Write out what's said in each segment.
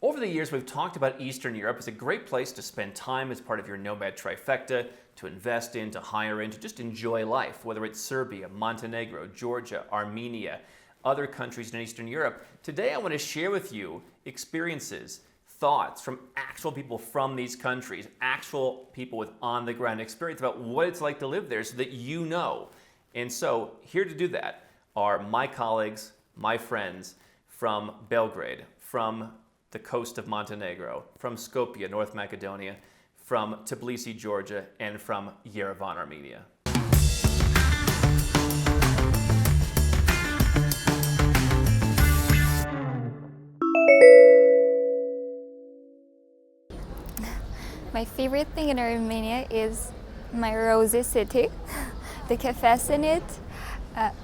Over the years, we've talked about Eastern Europe as a great place to spend time as part of your nomad trifecta, to invest in, to hire in, to just enjoy life, whether it's Serbia, Montenegro, Georgia, Armenia, other countries in Eastern Europe. Today, I want to share with you experiences, thoughts from actual people from these countries, actual people with on-the-ground experience about what it's like to live there so that you know. And so, here to do that are my colleagues, my friends from Belgrade, from the coast of Montenegro, from Skopje, North Macedonia, from Tbilisi, Georgia, and from Yerevan, Armenia. My favorite thing in Armenia is my rosy city, the cafes in it,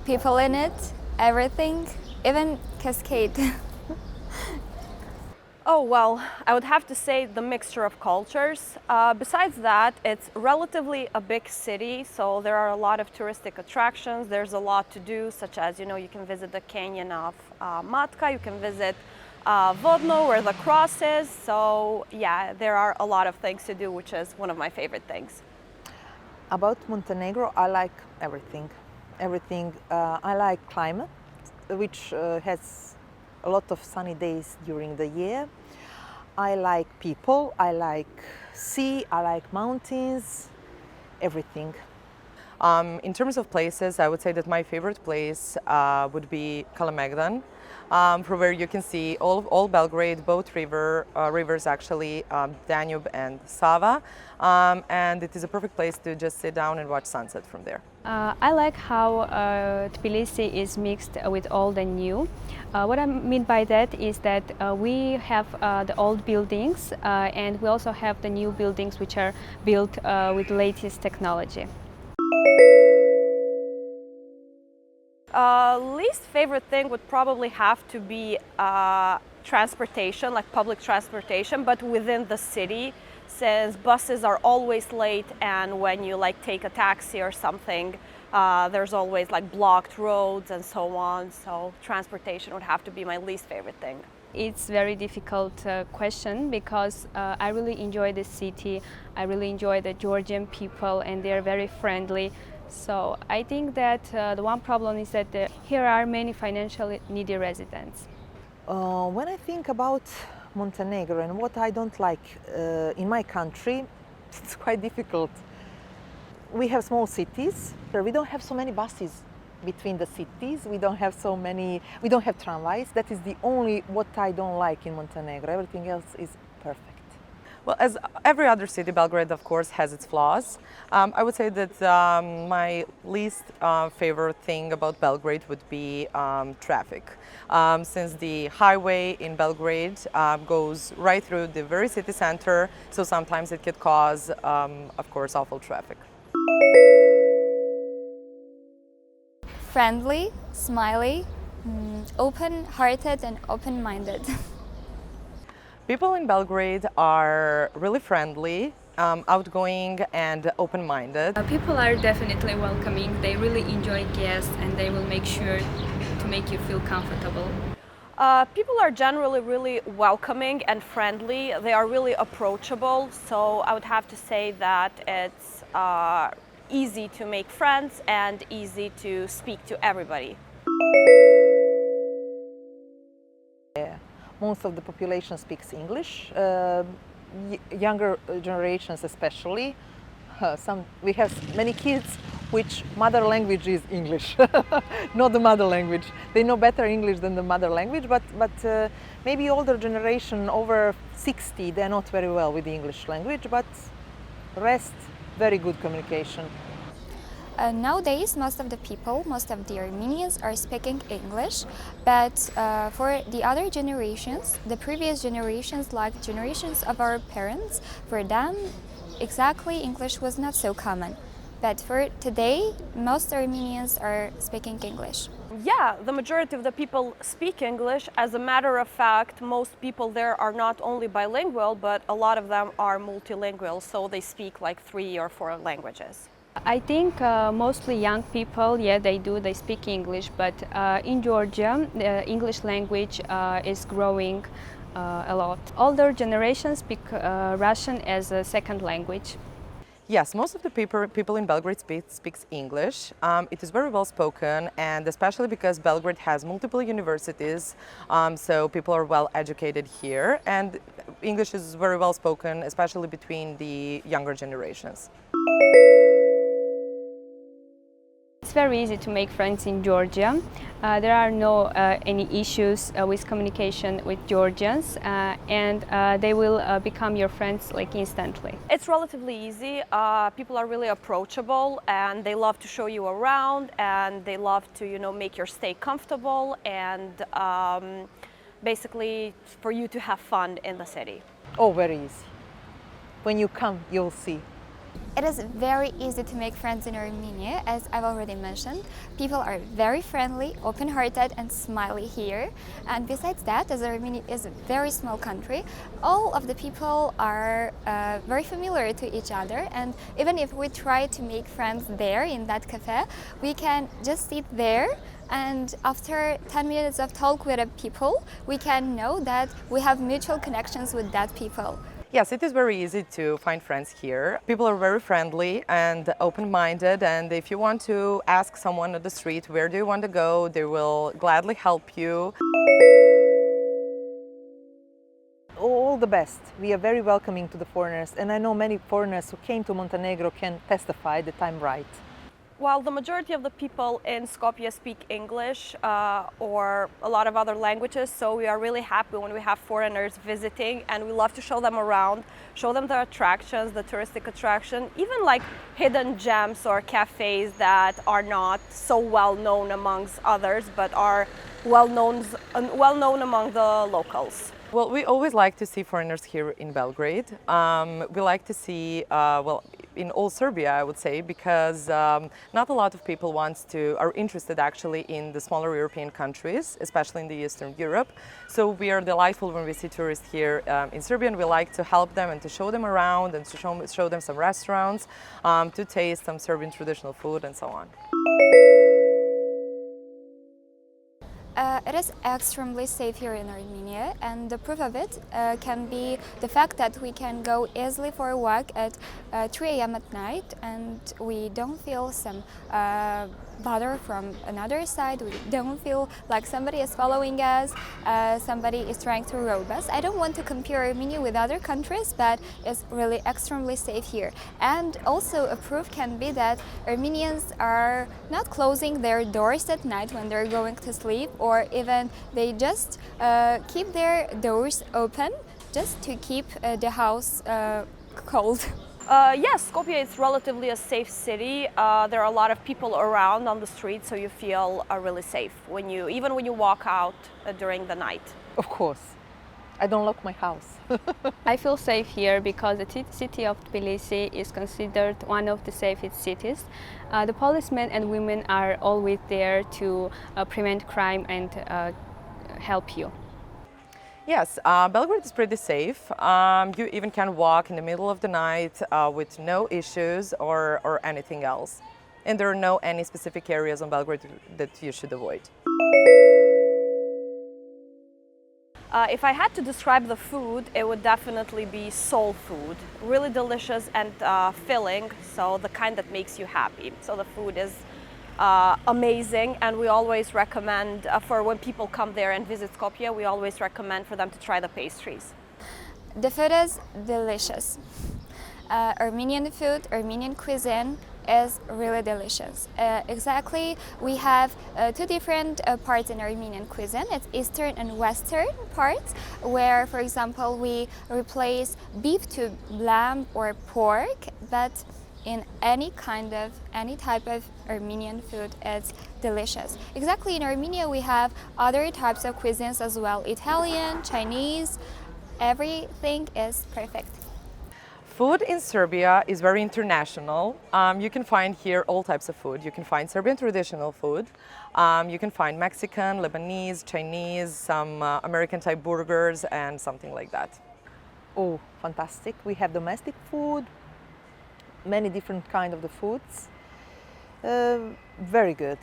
people in it, everything, even cascade. Oh, well, I would have to say the mixture of cultures. Besides that, it's relatively a big city, so there are a lot of touristic attractions. There's a lot to do, such as, you can visit the canyon of Matka, you can visit Vodno, where the cross is. So, yeah, there are a lot of things to do, which is one of my favorite things. About Montenegro, I like everything. I like climate, which has a lot of sunny days during the year. I like people, I like sea, I like mountains, everything. In terms of places, I would say that my favorite place would be Kalemegdan, from where you can see all Belgrade, both rivers actually, Danube and Sava, and it is a perfect place to just sit down and watch sunset from there. I like how Tbilisi is mixed with old and new. What I mean by that is that we have the old buildings and we also have the new buildings which are built with latest technology. Least favorite thing would probably have to be transportation, like public transportation, but within the city, since buses are always late, and when you take a taxi or something, there's always blocked roads and so on. So transportation would have to be my least favorite thing. It's a very difficult question because I really enjoy the city. I really enjoy the Georgian people, and they're very friendly. So I think that the one problem is that here are many financially needy residents. When I think about Montenegro and what I don't like in my country, it's quite difficult. We have small cities, but we don't have so many buses between the cities. We don't have tramways. That is the only what I don't like in Montenegro. Everything else is perfect. Well, as every other city, Belgrade, of course, has its flaws. I would say that my least favorite thing about Belgrade would be traffic. Since the highway in Belgrade goes right through the very city center, so sometimes it could cause, of course, awful traffic. Friendly, smiley, open-hearted and open-minded. People in Belgrade are really friendly, outgoing and open-minded. People are definitely welcoming. They really enjoy guests and they will make sure to make you feel comfortable. People are generally really welcoming and friendly. They are really approachable. So I would have to say that it's easy to make friends and easy to speak to everybody. Yeah. Most of the population speaks English, younger generations especially. We have many kids which mother language is English, not the mother language. They know better English than the mother language, but maybe older generation, over 60, they're not very well with the English language, but rest, very good communication. Nowadays, most of the Armenians are speaking English, but for the other generations, the previous generations, like generations of our parents, for them, exactly English was not so common. But for today, most Armenians are speaking English. Yeah, the majority of the people speak English. As a matter of fact, most people there are not only bilingual, but a lot of them are multilingual, so they speak 3 or 4 languages. I think mostly young people, yeah, they speak English, but in Georgia, the English language is growing a lot. Older generations speak Russian as a second language. Yes, most of the people in Belgrade speaks English. It is very well spoken, and especially because Belgrade has multiple universities, so people are well educated here, and English is very well spoken, especially between the younger generations. It's very easy to make friends in Georgia. There are no any issues with communication with Georgians, and they will become your friends like instantly. It's relatively easy. People are really approachable, and they love to show you around, and they love to, make your stay comfortable, and basically for you to have fun in the city. Oh, very easy. When you come, you'll see. It is very easy to make friends in Armenia, as I've already mentioned. People are very friendly, open-hearted and smiley here. And besides that, as Armenia is a very small country, all of the people are very familiar to each other. And even if we try to make friends there in that cafe, we can just sit there, and after 10 minutes of talk with people, we can know that we have mutual connections with that people. Yes, it is very easy to find friends here. People are very friendly and open-minded, and if you want to ask someone on the street where do you want to go, they will gladly help you. All the best. We are very welcoming to the foreigners, and I know many foreigners who came to Montenegro can testify that I'm right. While the majority of the people in Skopje speak English or a lot of other languages, so we are really happy when we have foreigners visiting, and we love to show them around, show them the attractions, the touristic attraction, even like hidden gems or cafes that are not so well known amongst others, but are well known among the locals. Well, we always like to see foreigners here in Belgrade. We like to see, in all Serbia, I would say, because not a lot of people are interested actually in the smaller European countries, especially in the Eastern Europe. So we are delightful when we see tourists here in Serbia, and we like to help them and to show them around and to show them some restaurants, to taste some Serbian traditional food and so on. It is extremely safe here in Armenia, and the proof of it can be the fact that we can go easily for a walk at 3 a.m. at night, and we don't feel some bother from another side. We don't feel like somebody is following us, somebody is trying to rob us. I don't want to compare Armenia with other countries, but it's really extremely safe here. And also a proof can be that Armenians are not closing their doors at night when they're going to sleep, or even they just keep their doors open just to keep the house cold. Yes, Skopje is relatively a safe city. There are a lot of people around on the street, so you feel really safe even when you walk out during the night. Of course. I don't lock my house. I feel safe here because the city of Tbilisi is considered one of the safest cities. The policemen and women are always there to prevent crime and help you. Yes, Belgrade is pretty safe. You even can walk in the middle of the night with no issues or anything else. And there are any specific areas on Belgrade that you should avoid. If I had to describe the food, it would definitely be soul food. Really delicious and filling, so the kind that makes you happy. So the food is amazing, and we always recommend for when people come there and visit Skopje, we always recommend for them to try the pastries. The food is delicious. Armenian food, Armenian cuisine is really delicious. Exactly, we have two different parts in Armenian cuisine. It's Eastern and Western parts, where, for example, we replace beef to lamb or pork, but in any type of Armenian food, it's delicious. Exactly, in Armenia we have other types of cuisines as well, Italian, Chinese, everything is perfect. Food in Serbia is very international. You can find here all types of food. You can find Serbian traditional food. You can find Mexican, Lebanese, Chinese, some American type burgers and something like that. Oh, fantastic. We have domestic food, many different kinds of the foods. Very good.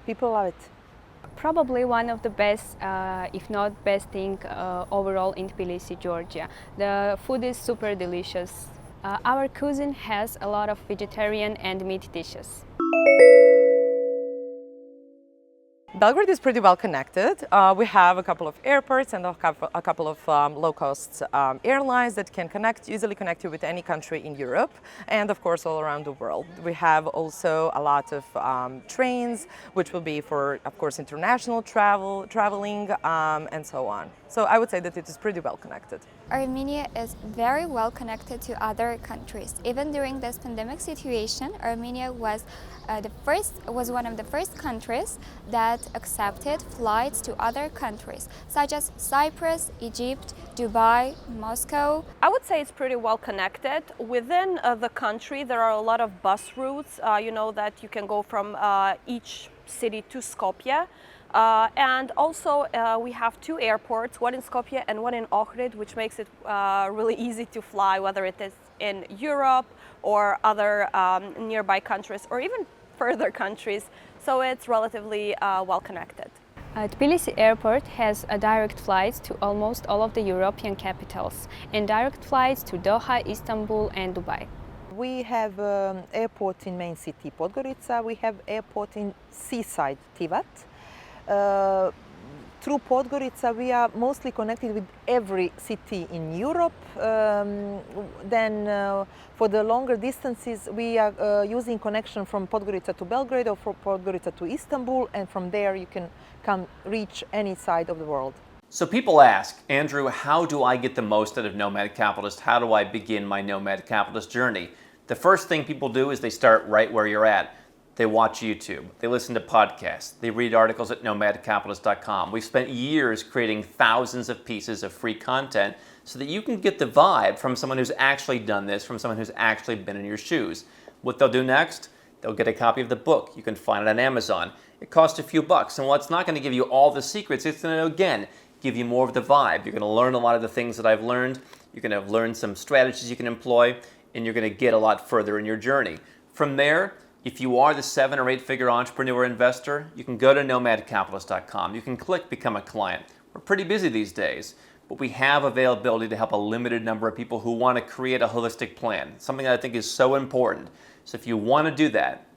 People love it. Probably one of the best, if not best thing overall in Tbilisi, Georgia. The food is super delicious. Our cuisine has a lot of vegetarian and meat dishes. Belgrade is pretty well connected. We have a couple of airports and a couple of low-cost airlines that can easily connect you with any country in Europe and of course all around the world. We have also a lot of trains, which will be for, of course, international traveling and so on. So I would say that it is pretty well connected. Armenia is very well connected to other countries. Even during this pandemic situation, Armenia was one of the first countries that accepted flights to other countries, such as Cyprus, Egypt, Dubai, Moscow. I would say it's pretty well connected. Within the country, there are a lot of bus routes, that you can go from each city to Skopje. And also we have two airports, one in Skopje and one in Ohrid, which makes it really easy to fly, whether it is in Europe or other nearby countries or even further countries. So it's relatively well connected. Tbilisi Airport has direct flights to almost all of the European capitals and direct flights to Doha, Istanbul and Dubai. We have airport in main city Podgorica, we have airport in seaside Tivat. Through Podgorica we are mostly connected with every city in Europe. Then for the longer distances we are using connection from Podgorica to Belgrade or from Podgorica to Istanbul, and from there you can reach any side of the world. So people ask, Andrew, how do I get the most out of Nomad Capitalist? How do I begin my Nomad Capitalist journey? The first thing people do is they start right where you're at. They watch YouTube, they listen to podcasts, they read articles at nomadcapitalist.com. We've spent years creating thousands of pieces of free content so that you can get the vibe from someone who's actually done this, from someone who's actually been in your shoes. What they'll do next, they'll get a copy of the book. You can find it on Amazon. It costs a few bucks, and while it's not going to give you all the secrets, it's going to, again, give you more of the vibe. You're going to learn a lot of the things that I've learned. You're going to learn some strategies you can employ, and you're going to get a lot further in your journey. From there, if you are the 7 or 8 figure entrepreneur investor, you can go to nomadcapitalist.com. You can click Become a Client. We're pretty busy these days, but we have availability to help a limited number of people who want to create a holistic plan, something that I think is so important. So if you want to do that,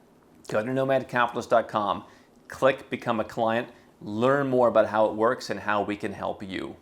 go to nomadcapitalist.com, click Become a Client, learn more about how it works and how we can help you.